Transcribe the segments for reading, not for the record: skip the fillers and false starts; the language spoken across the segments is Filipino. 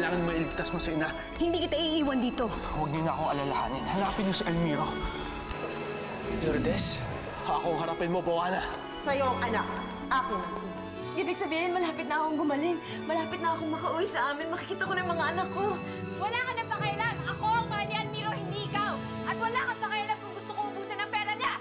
kailangan mailigtas mo sa ina. Hindi kita iiwan dito. Huwag niyo na akong alalahanin. Hanapin niyo si Almiro. Lourdes, ako harapin mo, Boana. Sa'yo ang anak. Akin. Ibig sabihin, malapit na akong gumaling. Malapit na akong makauwi sa amin. Makikita ko na yung mga anak ko. Wala ka na pakialam. Ako ang mahal ni Almiro, hindi ikaw. At wala kang pakialam kung gusto ko ubusin ang pera niya.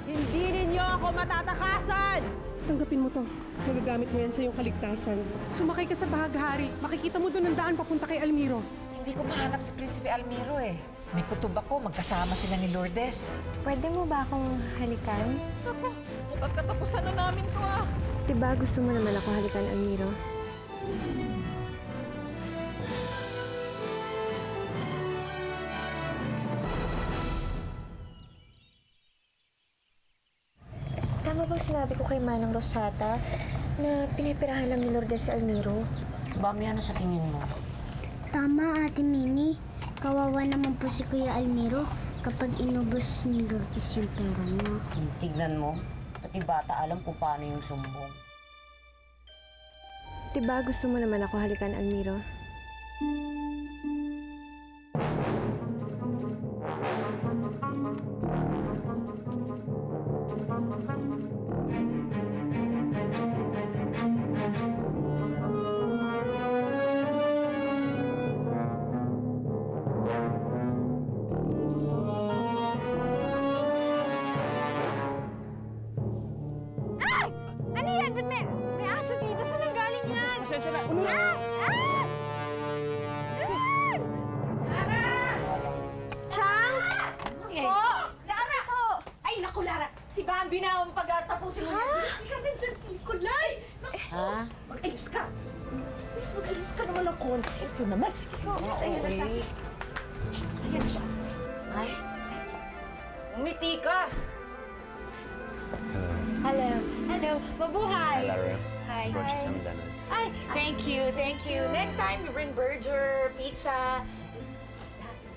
Hindi ninyo ako matatakasan! Tanggapin mo to. Magagamit mo yan sa iyong kaligtasan. Sumakay ka sa bahaghari. Makikita mo doon ang daan papunta kay Almiro. Hindi ko mahanap si Prinsipe Almiro eh. May kutob ako, magkasama sila ni Lourdes. Pwede mo ba akong halikan? Ako, mukhang katapusan na namin to ah. Diba gusto mo naman ako halikan, Almiro? Tama bang sinabi ko kay Manang Rosata na pinipirahan lang ni Lourdes si Almiro? Bami, ano sa tingin mo? Tama, Ate Mimi. Kawawa naman po si Kuya Almiro kapag inubos ni Lourdes yung pera niya. Tignan mo, pati bata alam kung paano yung sumbong. Diba gusto mo naman ako halikan, Almiro? Binawang pagkatapusin mo yan. Ika nandyan si Nicolay. Ha? Mag-ayos ka. Please, mag-ayos ka naman ng konti. Ito naman. Sige, ayan na siya. Ayan na siya. Ay, umiti ka. Hello. Hello. Mabuhay. Hello. Hi. Brought you some donuts. Ay, thank you. Thank you. Next time, you bring burger, pizza.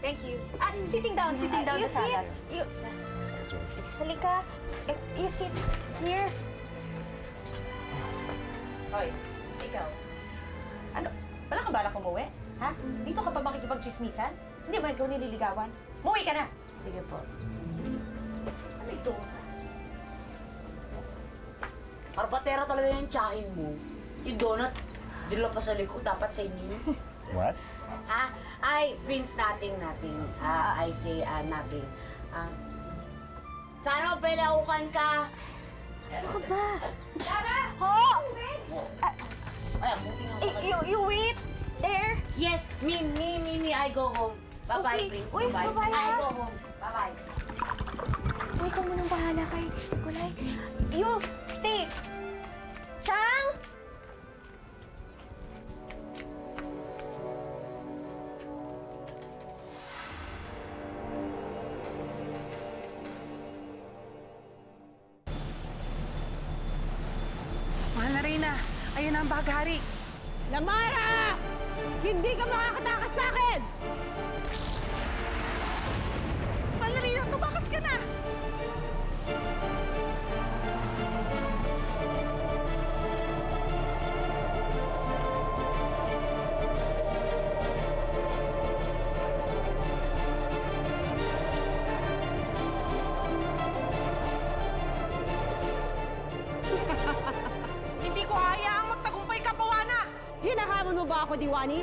Thank you. Ah, sitting down You the salad. sit. Excuse me. Halika. You sit here. Hoy, ikaw. Ano? Wala kang balak umuwi? Ha? Dito ka pa makikipag-chismisan? Hindi ba ikaw nililigawan? Umuwi ka na! Sige po. Ano ito? Arpatera talaga yung tsahin mo. Yung donut, dila pa sa likod, dapat sa inyo. What? Ha? Ay, Prince nothing. I say nothing. Sana mapilaukan ka. Ano ka ba? Tara! Ho! Ay, buti nga sa kanya. You wait there. Yes, me, I go home. Bye-bye, Okay. Prince. Uy, bye-bye, I ha? go home. Bye-bye. Uy, ikaw munang bahala kay Nicolay. You, stay. Chang! Mahal na Reyna, ayun na ang bahaghari. Lamara! Hindi ka makakatakas sa akin! Mahal na Reyna, tumakas ka na! Hindi ko hayaang magtagumpay ka, Boana! Hinahamon mo ba ako, Diwani?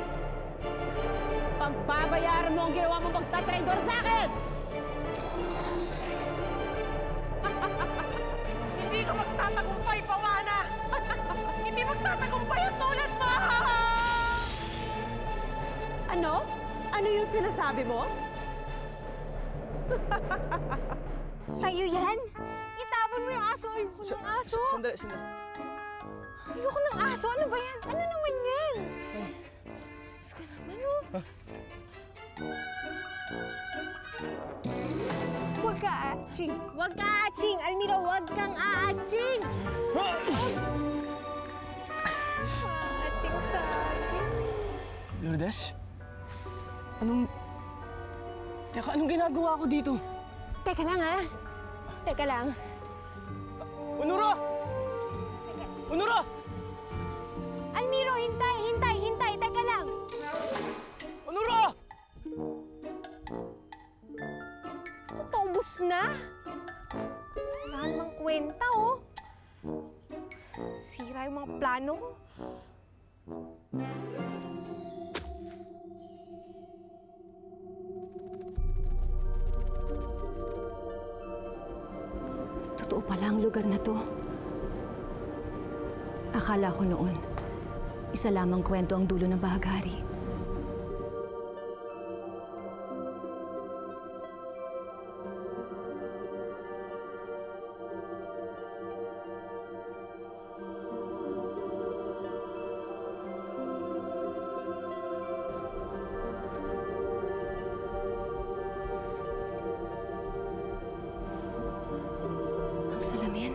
Pagbabayaran mo ang ginawa mong pagtatraidor sa akin! Hindi ka magtatagumpay, Boana! Hindi magtatagumpay ang tulad mo! Ano? Ano yung sinasabi mo? Sa'yo yan? Itapon mo yung aso. Ayoko ng aso. Sandali. Ayoko ng aso. Ano ba yan? Ano naman yan? Diyos ka naman, oh. Huwag ka aaching. Huwag ka aaching. Almiro, huwag kang aaching. Aaching sa akin. Lourdes? Anong ginagawa ko dito? Teka lang, ha? Teka lang. Unuro! Unuro! Almiro, hintay! Teka lang. Tapos na? Wala namang kwenta, oh. Sira yung mga plano ko. Totoo pala ang lugar na to. Akala ko noon, isa lamang kwento ang dulo ng bahaghari. Salamin.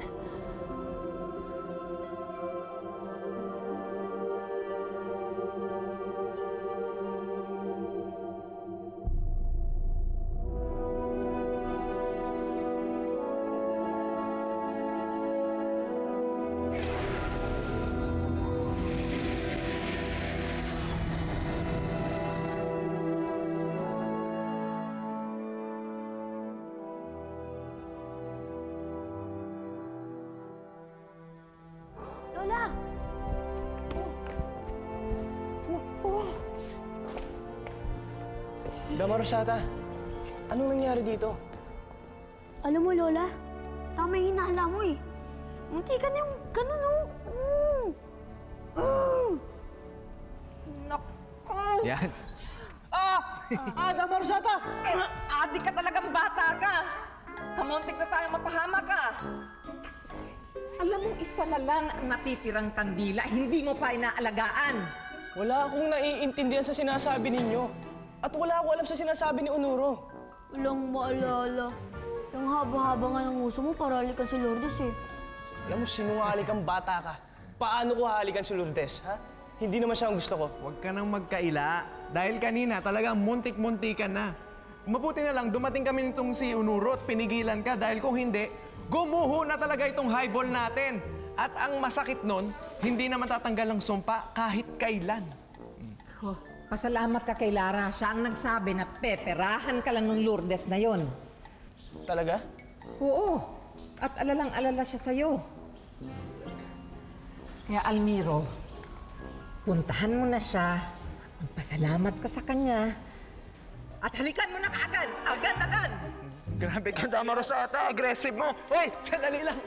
Lola! Dama Rosata, anong nangyari dito? Alam mo, Lola, tama yung hinaala mo eh. Munti ka na yung ganun, oh. Naku! Yan. Dama Rosata! Adik ka talagang bata ka! Kamuntik na tayo mapahama ka! Alam mong isa na lang ang natitirang kandila, hindi mo pa inaalagaan. Wala akong naiintindihan sa sinasabi ninyo. At wala akong alam sa sinasabi ni Unuro. Walang maalala. Yung haba-haba nga ng uso mo, para halikan si Lourdes eh. Alam mo, sinungaling kang bata ka. Paano ko hahalikan si Lourdes, ha? Hindi naman siya ang gusto ko. Huwag ka nang magkaila. Dahil kanina talagang muntik-munti ka na. Mabuti na lang, dumating kami nitong si Unuro at pinigilan ka dahil kung hindi, gumuho na talaga itong highball natin. At ang masakit nun, hindi na matatanggal ang sumpa kahit kailan. Oh, pasalamat ka kay Lara. Siya ang nagsabi na peperahan ka lang ng Lourdes na yon. Talaga? Oo. At alalang-alala siya sa'yo. Kaya Almiro, puntahan mo na siya. Magpasalamat ka sa kanya. At halikan mo na kaagad! Agad-agad! Grabe ka, Dama Rosata. Aggressive mo. Hoy, sandali lang.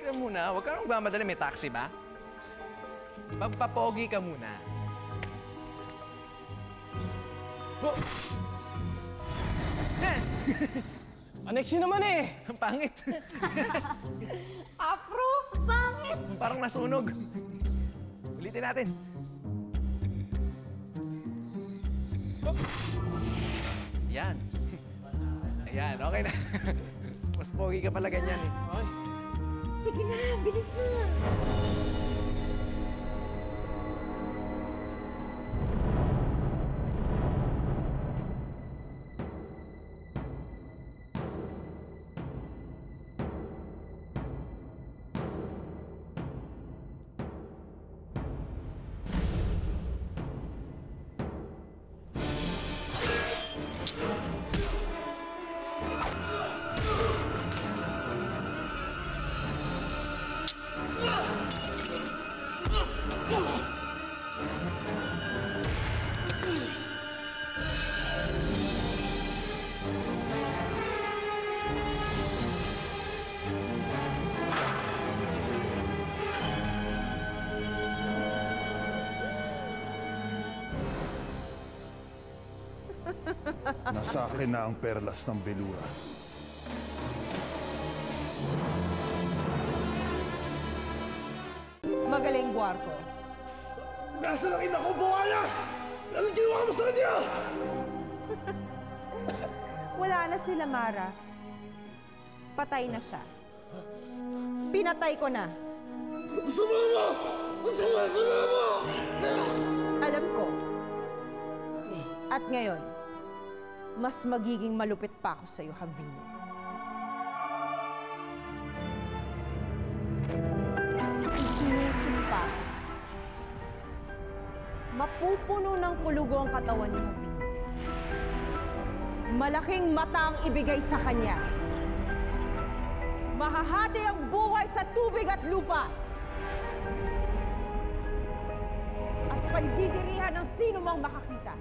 Teka muna, huwag ka nang mamadali. May taxi ba? Magpapogi ka muna. Oh! Anex yun naman eh! Ang pangit. Afro! Pangit! Parang nasunog. Ulitin natin. Yan. Ayan, okay na. Mas pogi ka pala ganyan eh. Okay. Sige na, bilis na! Nasa akin na ang perlas ng Belura. Magaling, Guarco. Nasa na kita ko, Buwana! Anong ginawa mo sa kanya? Wala na sila, Mara. Patay na siya. Pinatay ko na. Sumama! Sumama! Alam ko. At ngayon, mas magiging malupit pa ako sa'yo, Havino. Isinusumpa. Mapupuno ng kulugo ang katawan ni Havino. malaking mata ang ibigay sa kanya. Mahahati ang buhay sa tubig at lupa. At pandidirihan ng sino mang makakita.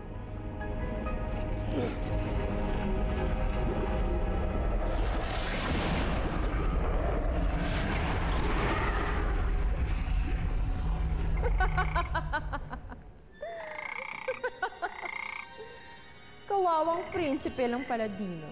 Kawawang prinsipe ng Paladino.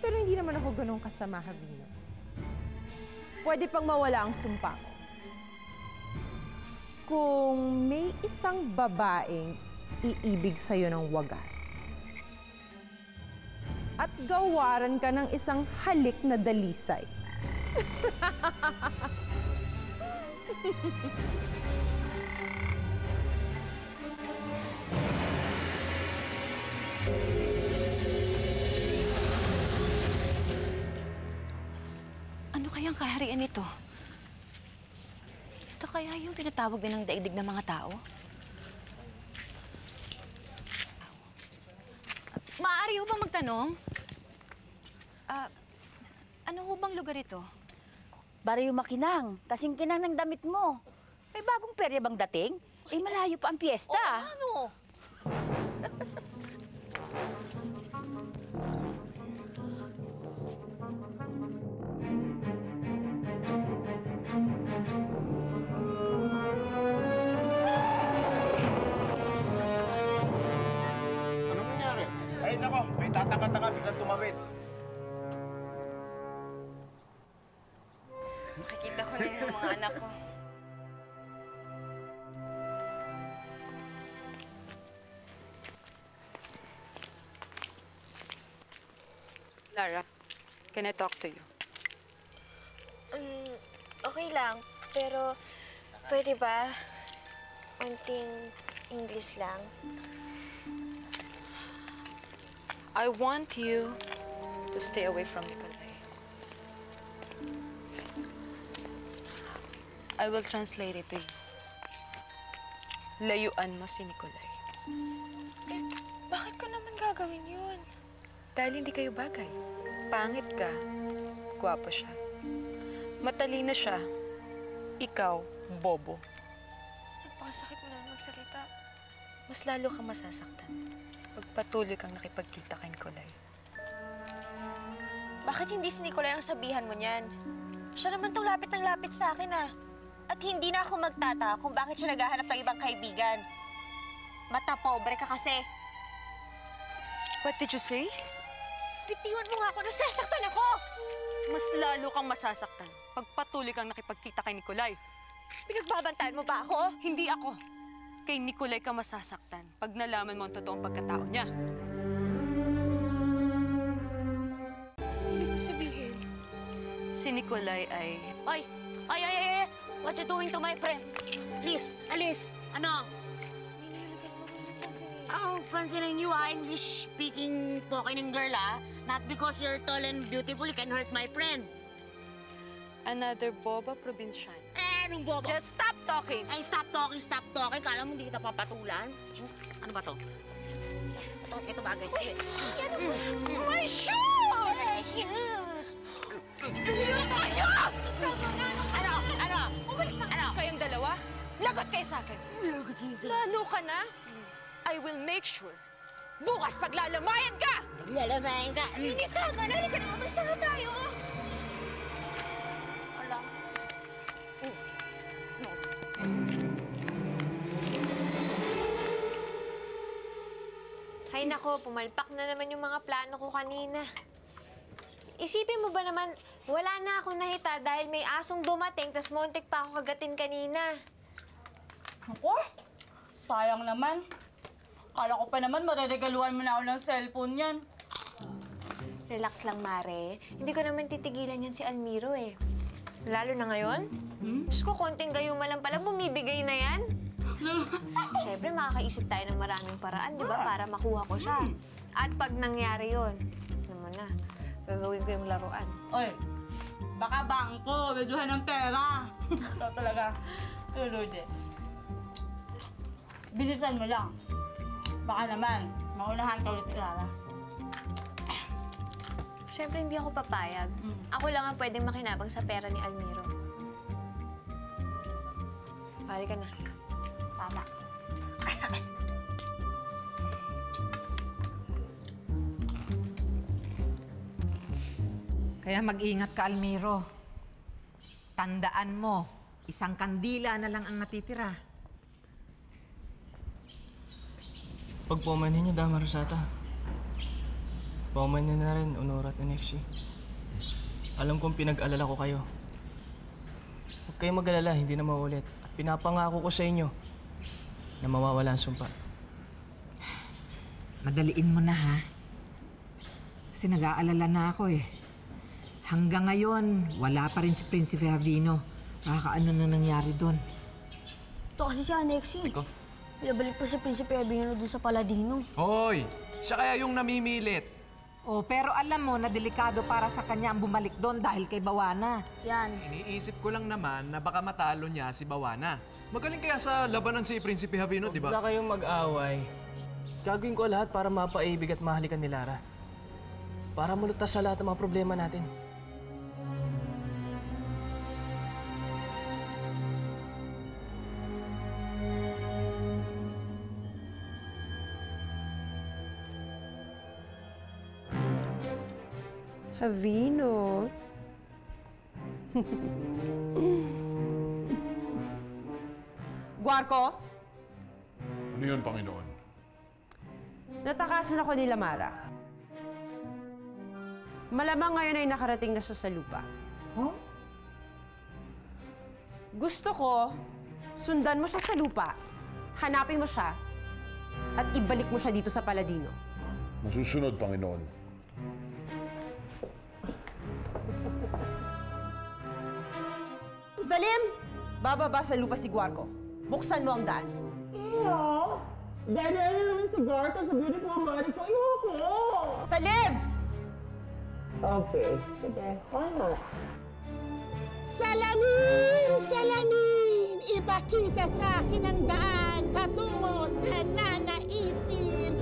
Pero hindi naman ako ganun kasama, Javino. Pwede pang mawala ang sumpa ko. Kung may isang babaeng iibig sa'yo ng wagas at gawaran ka ng isang halik na dalisay. Ano kayang kaharian nito? Ito kaya yung tinatawag din ng daigdig ng mga tao? Maaari ho bang magtanong? Ano ho bang lugar ito? Baryo Makinang, kasing kinang ng damit mo. May bagong perya bang dating? Eh, malayo pa ang piyesta. Ano? Anong nangyari? Ay, nako, may tataka-taka, biglang tumawid. Makikita ko na yung mga anak ko. Lara, can I talk to you? Okay lang, pero pwede ba konting English lang? I want you to stay away from Nikolai. I will translate it to you. Layuan mo si Nikolai. Eh, bakit ko naman gagawin yun? Dahil hindi kayo bagay. Pangit ka. Gwapo siya. Matalino siya. Ikaw, bobo. Napakasakit mo naman magsalita. Mas lalo kang masasaktan pag patuloy kang nakipagkita kay Nikolai. Bakit hindi si Nicolai ang sabihan mo niyan? Siya naman tong lapit ng lapit sa akin, ah. At hindi na ako magtataka kung bakit siya naghahanap ng ibang kaibigan. Mata pobre ka kasi. What did you say? Bitiwan mo nga ako, nasasaktan ako! Mas lalo kang masasaktan pag patuloy kang nakipagkita kay Nikolai. Pinagbabantaan mo ba ako? Hindi ako. Kay Nikolai ka masasaktan pag nalaman mo ang totoong pagkatao niya. Ano ibig mo sabihin? Si Nikolai ay... Ay! What you doing to my friend? Please, Alice, ano? Ninihiligan mo naman pansinin. Pansinin niyo English-speaking Pokening girl Not because you're tall and beautiful, you can hurt my friend. Another boba probinsyan. Anong bobo? Just stop talking! Ay, stop talking. Kala mo hindi kita papatulan? Ano ba to? Ito bagay sa'yo. My shoes! My shoes! Tumiro tayo! Ano? Umalis na! Ano? Kayong dalawa? Lagot kayo sa akin! Lalo ka na? I will make sure. Bukas paglalamayan ka! Lalamayan ka! Hindi tama na! Halika na! Umalis na tayo! Wala. Hay nako, pumalpak na naman yung mga plano ko kanina. Isipin mo ba naman, wala na akong nahita dahil may asong dumating, tas muntik pa ako kagatin kanina. Ako? Sayang naman. Kala ko pa naman mariregaluhan mo na ako ng cellphone yan. Relax lang, Mare. Hindi ko naman titigilan yan si Almiro eh. Lalo na ngayon. Diyos ko, konting gayuma lang pala, bumibigay na yan. syempre makakaisip tayo ng maraming paraan, di ba? Para makuha ko siya. At pag nangyari yun, naman na, gagawin ko yung laruan. Oy, baka bangko, meduhan ng pera. Ito talaga, Lourdes. Bilisan mo lang. Baka naman, maunahan ka ulit, Clara. Syempre, hindi ako papayag. Ako lang ang pwedeng makinabang sa pera ni Almiro. Pari ka na. Tama. Kaya mag-ingat ka, Almiro. Tandaan mo, isang kandila na lang ang natitira. Pag pumanin niyo, Dama Rosata. Pumanin na rin, Honora at Nexie. Alam kong pinag-alala ko kayo. Huwag kayong mag-alala, hindi na maulit. At pinapangako ko sa inyo na mawawala ang sumpa. Madaliin mo na, ha? Kasi nag-aalala na ako, eh. Hanggang ngayon, wala pa rin si Prinsipe Javino. Ano na nangyari doon? Ito kasi si Anexie. Pinabalik po si Prinsipe Javino doon sa Paladino. Hoy! Siya kaya yung namimilit. Oh, pero alam mo na delikado para sa kanya ang bumalik doon dahil kay Bawana. Yan. Iniisip ko lang naman na baka matalo niya si Bawana. Magaling kaya sa labanan si Prinsipe Javino, di ba? Huwag na kayong mag-away. Gagawin ko lahat para mapaibig at mahalikan ni Lara. Para mulutas sa lahat ng mga problema natin. Javino. Guarco, Ano yun, Panginoon? natakasan ako ni Lamara. Malamang ngayon ay nakarating na siya sa lupa. Gusto ko, sundan mo siya sa lupa, hanapin mo siya, at ibalik mo siya dito sa Paladino. Masusunod, Panginoon. Salim! Bababa sa lupa si Guarco. Buksan mo ang daan. Iyo! Dahil ano naman si Garto sa beautiful body ko. Ayoko! Salim! Okay. Sige. Why not? Salamin! Salamin! Ipakita sa akin ang daan patungo sa nanaisin.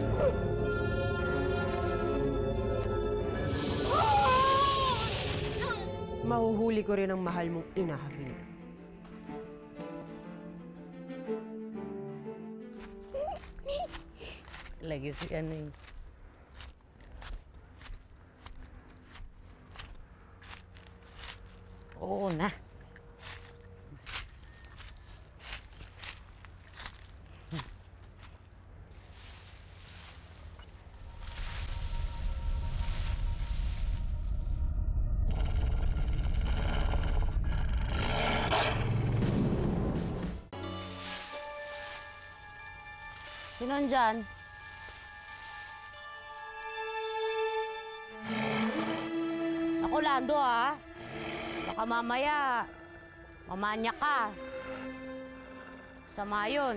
Mahuhuli ko rin ang mahal mong ina, Javino. Lagi si ano eh. Oo na. Sino andyan? Ako, Lando, ha? Baka mamaya, mamanya ka. Sama yun.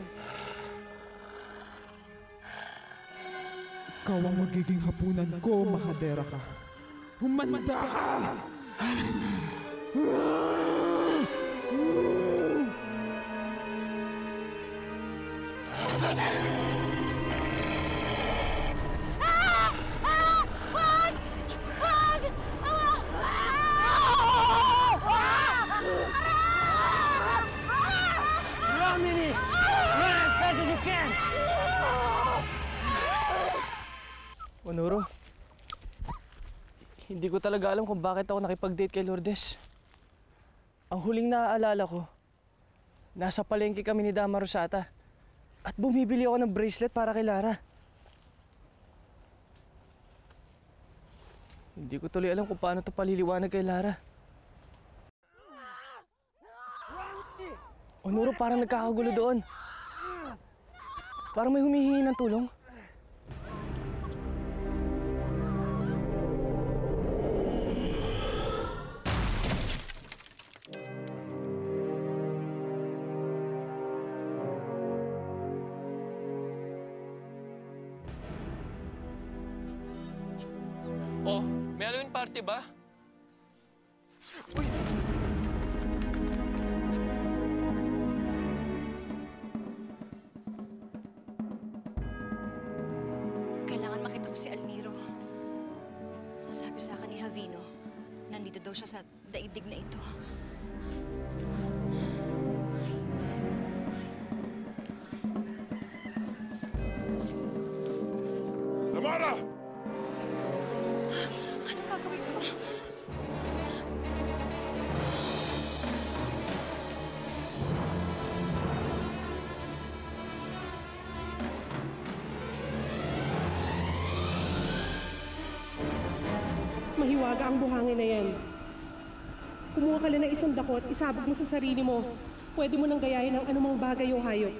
Ikaw ang magiging hapunan ko, Mahadera ka. Humanda ka! Run, Minnie! Run as fast as you can! Honoro, hindi ko talaga alam kung bakit ako nakipag-date kay Lourdes. Ang huling naaalala ko, nasa palengke kami ni Dama Rosata at bumibili ako ng bracelet para kay Lara. Hindi ko tuloy alam kung paano ito paliliwanag kay Lara. Honoro, parang nagkakagulo doon. Parang may humihingi ng tulong. Oh, may Halloween party ba? Uy! Kailangan makita ko si Almiro. Sabi sa akin ni Javino, nandito daw siya sa daigdig na ito. Tamara! Anong gagawin ko? Mahiwaga ang buhangin na yan. Kumuha ka lang ng isang dakot, isabog mo sa sarili mo. Pwede mo nang gayahin ng anumang bagay o hayop.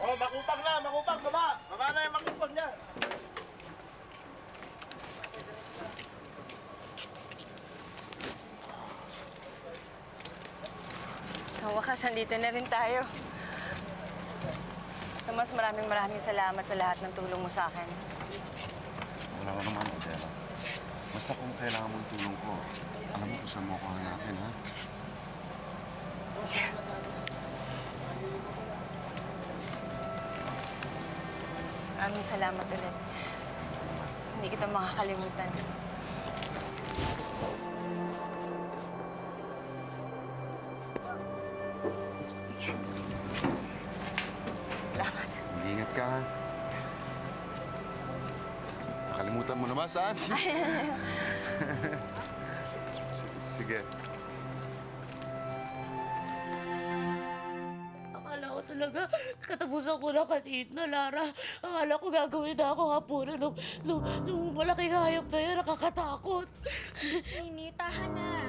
Oh, makupang na, makupang, baba! Baba na yung makupang niya! Sa wakas, nandito na rin tayo. Tomas, maraming salamat sa lahat ng tulong mo sa akin. Wala ka naman, Adela. Basta kung kailangan mong tulong ko, alam mo kung saan mo ko hanapin, ha? Maraming salamat ulit. Hindi kita makakalimutan. Salamat. Ingat ka, ha? Nakalimutan mo naman, saan? Sige. Akala ko talaga, katapusan ko na kanina, Lara. Akala ko gagawin na ako hapunan nung malaking hayop na yan, nakakatakot. Nini, tahan na.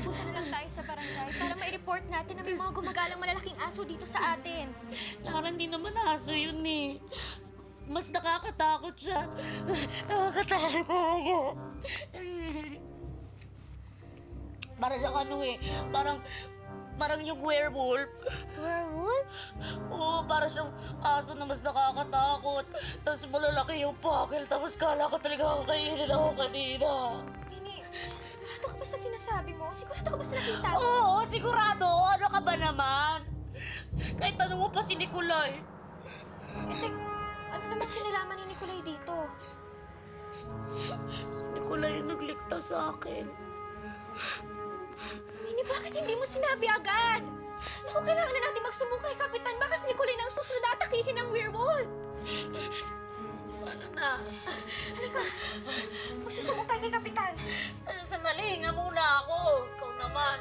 Punta na lang tayo sa barangay para ma-report natin na may mga gumagalang malalaking aso dito sa atin. Lara, hindi naman aso yun eh. Mas nakakatakot siya. Nakakatakot talaga. Para siyang ano eh, parang yung werewolf. Werewolf? Oo, para siyang aso na mas nakakatakot. Tapos malalaki yung pakil, tapos kala ko talaga kakainin ako kanina. Nini, sigurado ka ba sa sinasabi mo? Sigurado ka ba sa nakita mo? Oo, sigurado. Ano ka ba naman? Kahit tanong mo pa si Nicolay. Ano naman kinalaman ni Nicolay dito? Si Nicolay yung nagligtas sa akin. Nini, bakit hindi mo sinabi agad? Naku, kailangan na natin magsumbong kay Kapitan. Baka si Nicolay na ang susunod na atakihin ng werewolf. Ano na? Halika, magsusumbong tayo kay Kapitan. Sandali, hinga muna ako. Ikaw naman.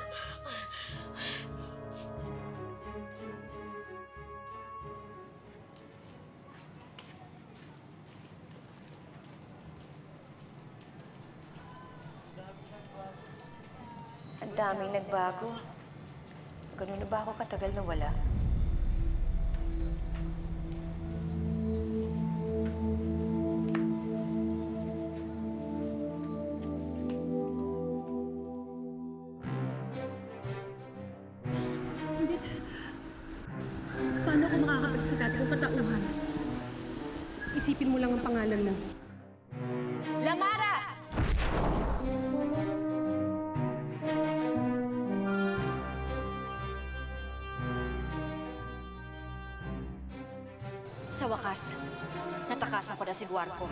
Ang daming nagbago. Ganun na ba ako katagal na wala? Paano ako makakabalik sa dati kong katauhan? Isipin mo lang ang pangalan mo. Lamara! Sa wakas, natakasan ko na si Guarco.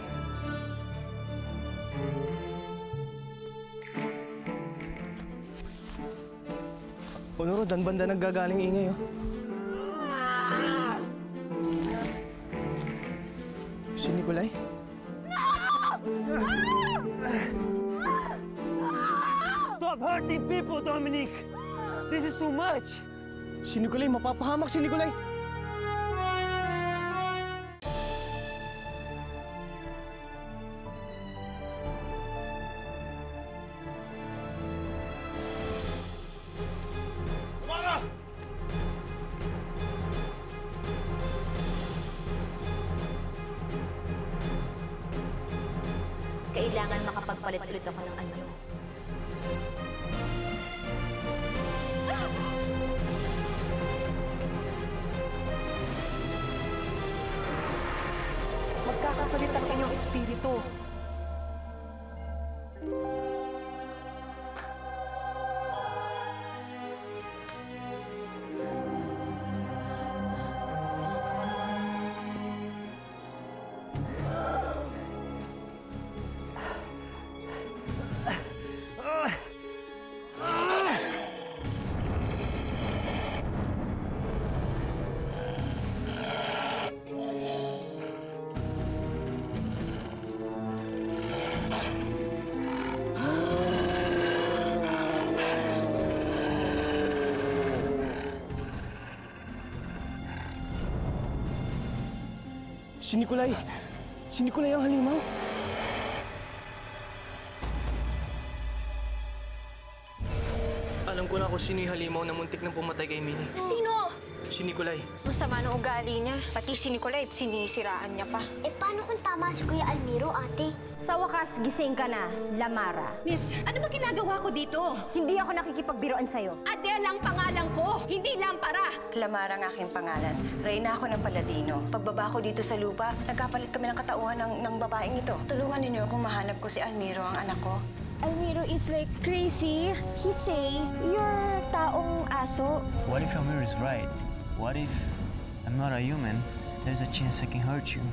Onoro, dan banda naggagaling ingay, oh. Si Nicolay? Stop hurting people, Dominic! This is too much! Si Nicolay, mapapahamak si Nicolay! ulit ako ng anyo. Magkakapalit ang inyong espiritu. Si Nikolai! Si Nikolai ang halimaw! Alam ko na kung sino yung halimaw na muntik nang pumatay kay Minnie. Sino? Si Nikolai. Masama ng ugali niya. Pati si Nicolette, sinisiraan niya pa. Eh, paano kung tama si Kuya Almiro, ate? Sa wakas, gising ka na, Lamara. Miss, ano ba ginagawa ko dito? Hindi ako nakikipagbiroan sa'yo. Adele ang pangalan ko, hindi Lampara. Lamara ang aking pangalan. Reyna ako ng Paladino. Pagbaba ko dito sa lupa, nagkapalit kami ng katauhan ng babaeng ito. Tulungan ninyo akong mahanap ko si Almiro, ang anak ko. Almiro is like crazy. He say, you're taong aso. What if Almiro is right? What if I'm not a human? There's a chance I can hurt you.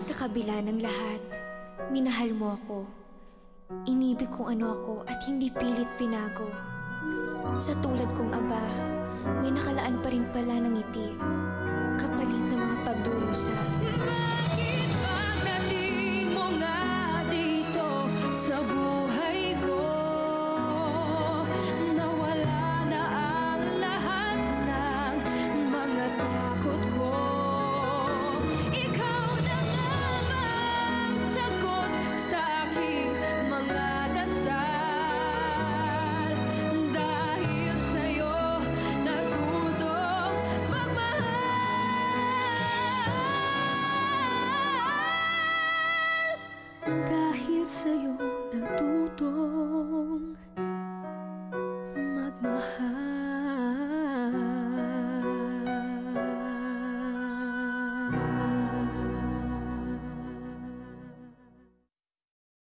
Sa kabila ng lahat, minahal mo ako. Inibig kung ano ako at hindi pilit pinago. Sa tulad kong aba, may nakalaan pa rin pala ng ngiti, kapalit ng mga pagdurusa.